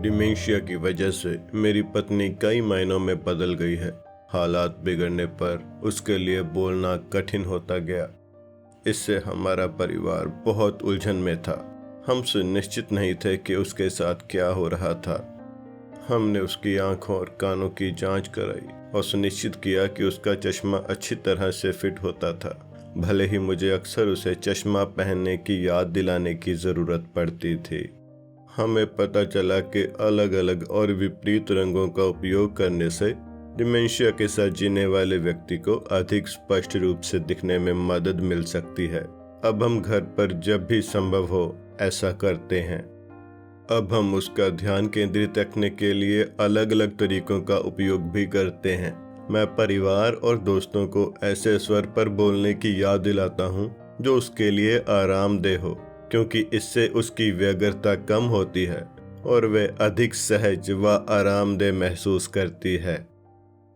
Dementia की वजह से मेरी पत्नी कई महीनों में बदल गई है। हालात बिगड़ने पर उसके लिए बोलना कठिन होता गया। इससे हमारा परिवार बहुत उलझन में था। हम सुनिश्चित नहीं थे कि उसके साथ क्या हो रहा था। हमने उसकी आंखों और कानों की जांच कराई और सुनिश्चित किया कि उसका चश्मा अच्छी तरह से फिट होता था। भले ही मुझे अक्सर उसे चश्मा पहनने की याद दिलाने की ज़रूरत पड़ती थी। हमें पता चला कि अलग अलग और विपरीत रंगों का उपयोग करने से डिमेंशिया के साथ जीने वाले व्यक्ति को अधिक स्पष्ट रूप से दिखने में मदद मिल सकती है। अब हम घर पर जब भी संभव हो ऐसा करते हैं। अब हम उसका ध्यान केंद्रित रखने के लिए अलग अलग तरीकों का उपयोग भी करते हैं। मैं परिवार और दोस्तों को ऐसे स्वर पर बोलने की याद दिलाता हूँ जो उसके लिए आरामदेह हो, क्योंकि इससे उसकी व्यग्रता कम होती है और वह अधिक सहज व आरामदेह महसूस करती है।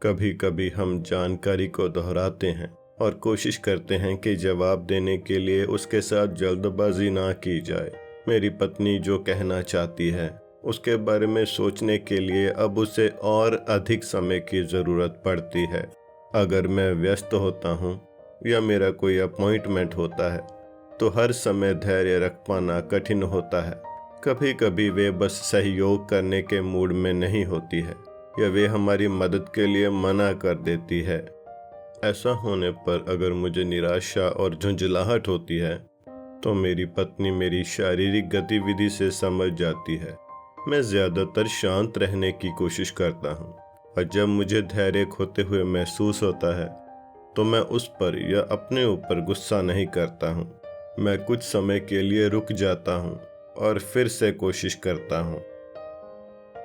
कभी कभी हम जानकारी को दोहराते हैं और कोशिश करते हैं कि जवाब देने के लिए उसके साथ जल्दबाजी ना की जाए। मेरी पत्नी जो कहना चाहती है उसके बारे में सोचने के लिए अब उसे और अधिक समय की ज़रूरत पड़ती है। अगर मैं व्यस्त होता हूँ या मेरा कोई अपॉइंटमेंट होता है तो हर समय धैर्य रख पाना कठिन होता है। कभी कभी वे बस सहयोग करने के मूड में नहीं होती है या वे हमारी मदद के लिए मना कर देती है। ऐसा होने पर अगर मुझे निराशा और झुंझलाहट होती है तो मेरी पत्नी मेरी शारीरिक गतिविधि से समझ जाती है। मैं ज़्यादातर शांत रहने की कोशिश करता हूँ और जब मुझे धैर्य खोते हुए महसूस होता है तो मैं उस पर या अपने ऊपर गुस्सा नहीं करता हूँ। मैं कुछ समय के लिए रुक जाता हूँ और फिर से कोशिश करता हूँ।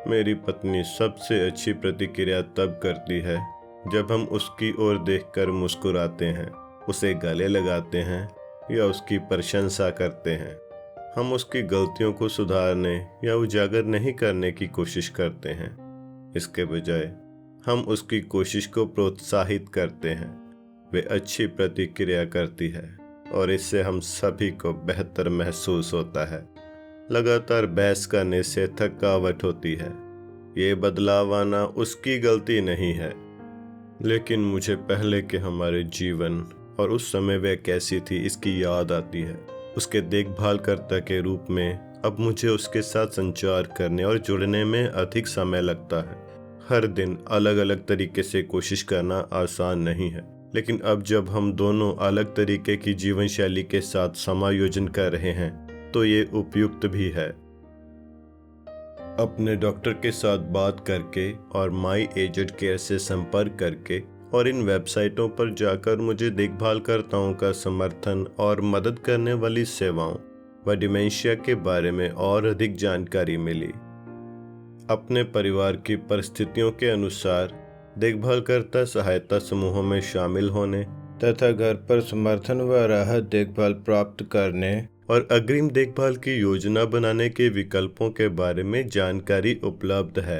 मेरी पत्नी सबसे अच्छी प्रतिक्रिया तब करती है जब हम उसकी ओर देखकर मुस्कुराते हैं, उसे गले लगाते हैं या उसकी प्रशंसा करते हैं। हम उसकी गलतियों को सुधारने या उजागर नहीं करने की कोशिश करते हैं। इसके बजाय हम उसकी कोशिश को प्रोत्साहित करते हैं। वे अच्छी प्रतिक्रिया करती है और इससे हम सभी को बेहतर महसूस होता है। लगातार बहस करने से थकावट होती है। ये बदलाव आना उसकी गलती नहीं है, लेकिन मुझे पहले के हमारे जीवन और उस समय वह कैसी थी इसकी याद आती है। उसके देखभालकर्ता के रूप में अब मुझे उसके साथ संचार करने और जुड़ने में अधिक समय लगता है। हर दिन अलग अलग तरीके से कोशिश करना आसान नहीं है, लेकिन अब जब हम दोनों अलग तरीके की जीवन शैली के साथ समायोजन कर रहे हैं तो ये उपयुक्त भी है। अपने डॉक्टर के साथ बात करके और माई एजेड केयर से संपर्क करके और इन वेबसाइटों पर जाकर मुझे देखभालकर्ताओं का समर्थन और मदद करने वाली सेवाओं व डिमेंशिया के बारे में और अधिक जानकारी मिली। अपने परिवार की परिस्थितियों के अनुसार देखभालकर्ता सहायता समूहों में शामिल होने तथा घर पर समर्थन व राहत देखभाल प्राप्त करने और अग्रिम देखभाल की योजना बनाने के विकल्पों के बारे में जानकारी उपलब्ध है।